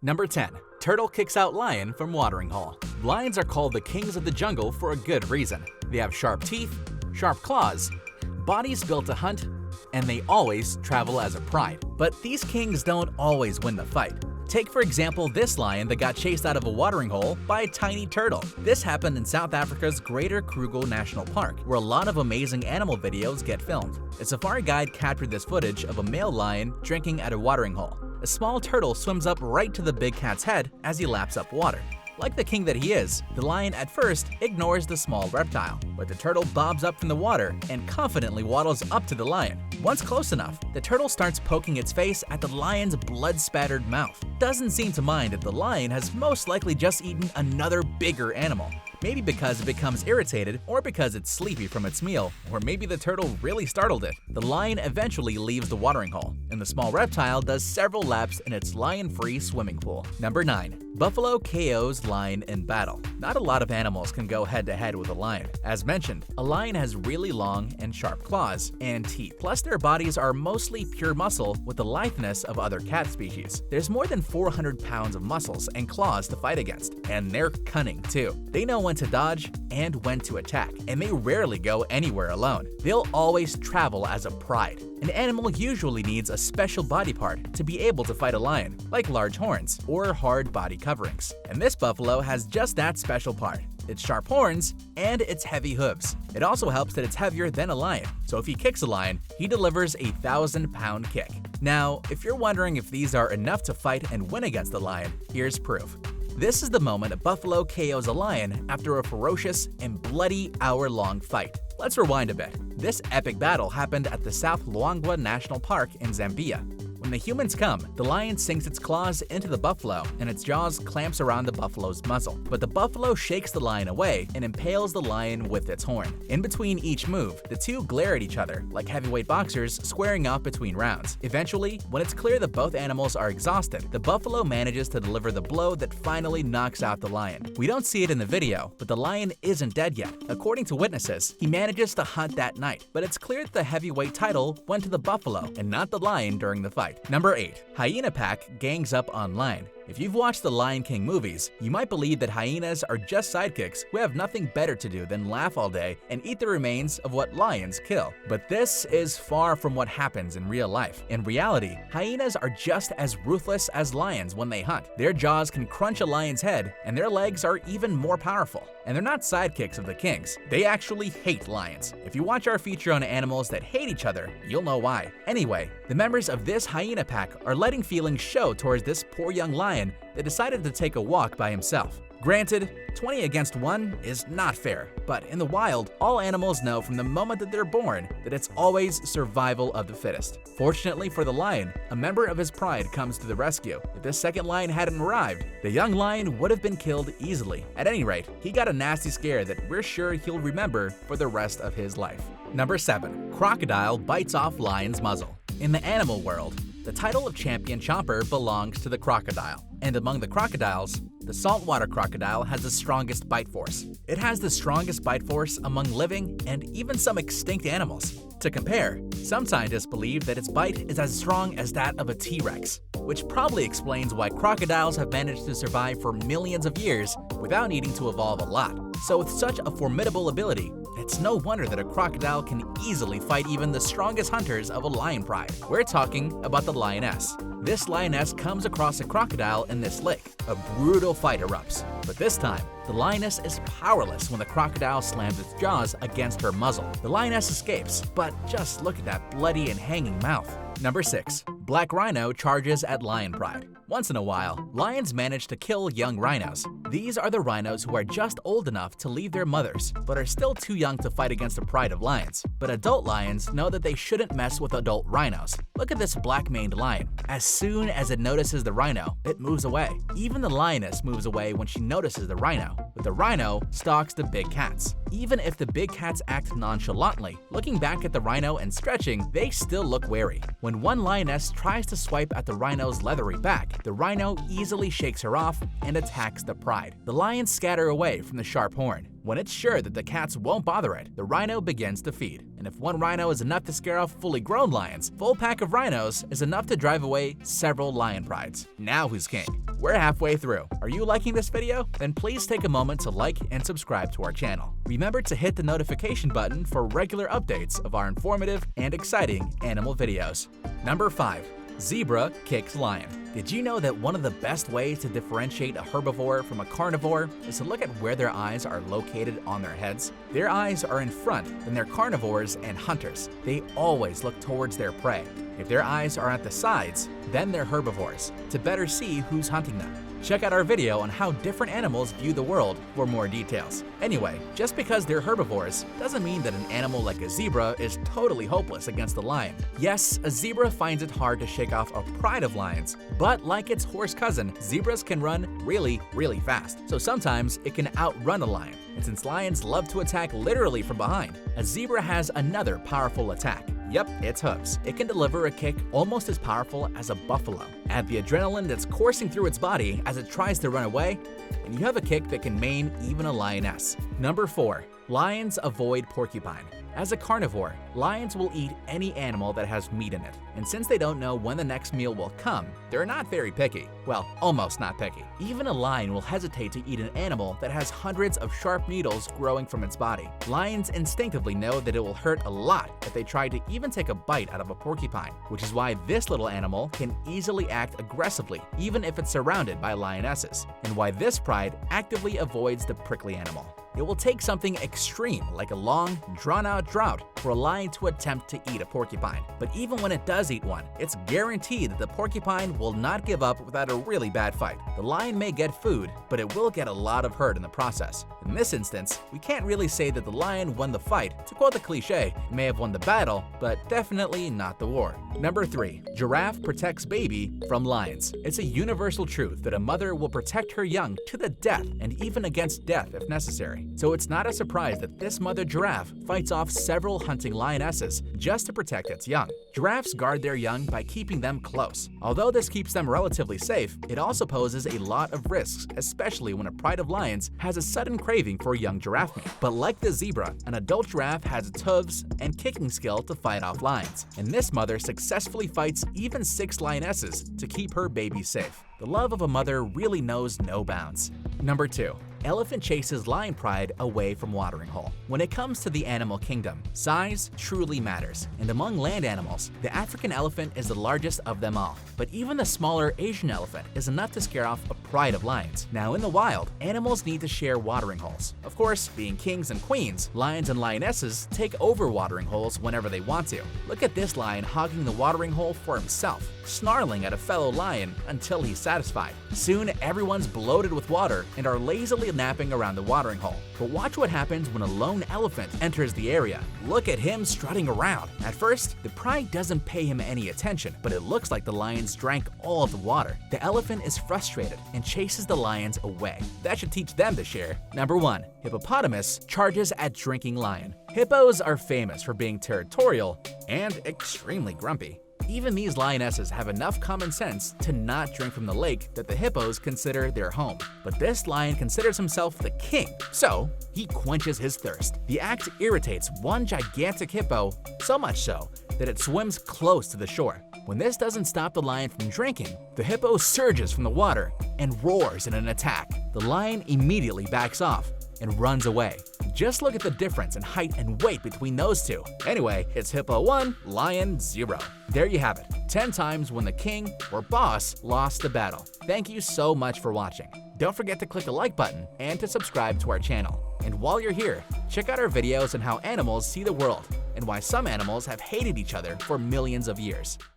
Number 10. Turtle kicks out lion from watering hole. Lions are called the kings of the jungle for a good reason. They have sharp teeth, sharp claws, bodies built to hunt, and they always travel as a pride. But these kings don't always win the fight. Take for example this lion that got chased out of a watering hole by a tiny turtle. This happened in South Africa's Greater Kruger National Park, where a lot of amazing animal videos get filmed. A safari guide captured this footage of a male lion drinking at a watering hole. A small turtle swims up right to the big cat's head as he laps up water. Like the king that he is, the lion at first ignores the small reptile, but the turtle bobs up from the water and confidently waddles up to the lion. Once close enough, the turtle starts poking its face at the lion's blood-spattered mouth. Doesn't seem to mind that the lion has most likely just eaten another bigger animal. Maybe because it becomes irritated, or because it's sleepy from its meal, or maybe the turtle really startled it. The lion eventually leaves the watering hole, and the small reptile does several laps in its lion-free swimming pool. Number 9. Buffalo KOs lion in battle. Not a lot of animals can go head-to-head with a lion. As mentioned, a lion has really long and sharp claws and teeth. Plus, their bodies are mostly pure muscle with the litheness of other cat species. There's more than 400 pounds of muscles and claws to fight against, and they're cunning too. They know when to dodge and when to attack, and they rarely go anywhere alone. They'll always travel as a pride. An animal usually needs a special body part to be able to fight a lion, like large horns or hard body coverings. And this buffalo has just that special part: its sharp horns and its heavy hooves. It also helps that it's heavier than a lion, so if he kicks a lion, he delivers a 1,000-pound kick. Now, if you're wondering if these are enough to fight and win against the lion, here's proof. This is the moment a buffalo KOs a lion after a ferocious and bloody hour-long fight. Let's rewind a bit. This epic battle happened at the South Luangwa National Park in Zambia. When the humans come, the lion sinks its claws into the buffalo and its jaws clamps around the buffalo's muzzle. But the buffalo shakes the lion away and impales the lion with its horn. In between each move, the two glare at each other like heavyweight boxers squaring off between rounds. Eventually, when it's clear that both animals are exhausted, the buffalo manages to deliver the blow that finally knocks out the lion. We don't see it in the video, but the lion isn't dead yet. According to witnesses, he manages to hunt that night, but it's clear that the heavyweight title went to the buffalo and not the lion during the fight. Number 8. Hyena pack gangs up on lion. If you've watched the Lion King movies, you might believe that hyenas are just sidekicks who have nothing better to do than laugh all day and eat the remains of what lions kill. But this is far from what happens in real life. In reality, hyenas are just as ruthless as lions when they hunt. Their jaws can crunch a lion's head, and their legs are even more powerful. And they're not sidekicks of the kings. They actually hate lions. If you watch our feature on animals that hate each other, you'll know why. Anyway, the members of this hyena pack are letting feelings show towards this poor young lion that decided to take a walk by himself. Granted, 20 against 1 is not fair, but in the wild, all animals know from the moment that they're born that it's always survival of the fittest. Fortunately for the lion, a member of his pride comes to the rescue. If this second lion hadn't arrived, the young lion would have been killed easily. At any rate, he got a nasty scare that we're sure he'll remember for the rest of his life. Number 7. Crocodile bites off lion's muzzle. In the animal world, the title of champion chomper belongs to the crocodile. And among the crocodiles, the saltwater crocodile has the strongest bite force. It has the strongest bite force among living and even some extinct animals. To compare, some scientists believe that its bite is as strong as that of a T-Rex, which probably explains why crocodiles have managed to survive for millions of years without needing to evolve a lot. So with such a formidable ability, it's no wonder that a crocodile can easily fight even the strongest hunters of a lion pride. We're talking about the lioness. This lioness comes across a crocodile in this lake. A brutal fight erupts, but this time, the lioness is powerless when the crocodile slams its jaws against her muzzle. The lioness escapes, but just look at that bloody and hanging mouth. Number 6. Black Rhino charges at lion pride. Once in a while, lions manage to kill young rhinos. These are the rhinos who are just old enough to leave their mothers, but are still too young to fight against the pride of lions. But adult lions know that they shouldn't mess with adult rhinos. Look at this black-maned lion. As soon as it notices the rhino, it moves away. Even the lioness moves away when she notices the rhino, but the rhino stalks the big cats. Even if the big cats act nonchalantly, looking back at the rhino and stretching, they still look wary. When one lioness tries to swipe at the rhino's leathery back, the rhino easily shakes her off and attacks the pride. The lions scatter away from the sharp horn. When it's sure that the cats won't bother it, the rhino begins to feed. And if one rhino is enough to scare off fully grown lions, full pack of rhinos is enough to drive away several lion prides. Now who's king? We're halfway through. Are you liking this video? Then please take a moment to like and subscribe to our channel. Remember to hit the notification button for regular updates of our informative and exciting animal videos. Number 5. Zebra kicks lion. Did you know that one of the best ways to differentiate a herbivore from a carnivore is to look at where their eyes are located on their heads? Their eyes are in front when they're carnivores and hunters. They always look towards their prey. If their eyes are at the sides, then they're herbivores, to better see who's hunting them. Check out our video on how different animals view the world for more details. Anyway, just because they're herbivores doesn't mean that an animal like a zebra is totally hopeless against a lion. Yes, a zebra finds it hard to shake off a pride of lions, but like its horse cousin, zebras can run really fast. So sometimes it can outrun a lion. And since lions love to attack literally from behind, a zebra has another powerful attack. Yep, it's hooves. It can deliver a kick almost as powerful as a buffalo. Add the adrenaline that's coursing through its body as it tries to run away, and you have a kick that can maim even a lioness. Number 4. Lions avoid porcupine. As a carnivore, lions will eat any animal that has meat in it. And since they don't know when the next meal will come, they're not very picky. Well, almost not picky. Even a lion will hesitate to eat an animal that has hundreds of sharp needles growing from its body. Lions instinctively know that it will hurt a lot if they try to even take a bite out of a porcupine, which is why this little animal can easily act aggressively, even if it's surrounded by lionesses, and why this pride actively avoids the prickly animal. It will take something extreme, like a long, drawn-out drought, for a lion to attempt to eat a porcupine. But even when it does eat one, it's guaranteed that the porcupine will not give up without a really bad fight. The lion may get food, but it will get a lot of hurt in the process. In this instance, we can't really say that the lion won the fight. To quote the cliche, it may have won the battle, but definitely not the war. Number 3. Giraffe protects baby from lions. It's a universal truth that a mother will protect her young to the death and even against death if necessary. So it's not a surprise that this mother giraffe fights off several hunting lionesses just to protect its young. Giraffes guard their young by keeping them close. Although this keeps them relatively safe, it also poses a lot of risks, especially when a pride of lions has a sudden craving for a young giraffe meat. But like the zebra, an adult giraffe has its hooves and kicking skill to fight off lions. And this mother successfully fights even 6 lionesses to keep her baby safe. The love of a mother really knows no bounds. Number 2. Elephant chases lion pride away from watering hole. When it comes to the animal kingdom, size truly matters, and among land animals, the African elephant is the largest of them all. But even the smaller Asian elephant is enough to scare off a pride of lions. Now in the wild, animals need to share watering holes. Of course, being kings and queens, lions and lionesses take over watering holes whenever they want to. Look at this lion hogging the watering hole for himself, snarling at a fellow lion until he's satisfied. Soon everyone's bloated with water and are lazily napping around the watering hole. But watch what happens when a lone elephant enters the area. Look at him strutting around. At first, the pride doesn't pay him any attention, but it looks like the lions drank all of the water. The elephant is frustrated and chases the lions away. That should teach them to share. Number 1. Hippopotamus charges at drinking lion. Hippos are famous for being territorial and extremely grumpy. Even these lionesses have enough common sense to not drink from the lake that the hippos consider their home. But this lion considers himself the king, so he quenches his thirst. The act irritates one gigantic hippo, so much so that it swims close to the shore. When this doesn't stop the lion from drinking, the hippo surges from the water and roars in an attack. The lion immediately backs off and runs away. Just look at the difference in height and weight between those two. Anyway, it's Hippo 1, Lion 0. There you have it, 10 times when the king or boss lost the battle. Thank you so much for watching. Don't forget to click the like button and to subscribe to our channel. And while you're here, check out our videos on how animals see the world and why some animals have hated each other for millions of years.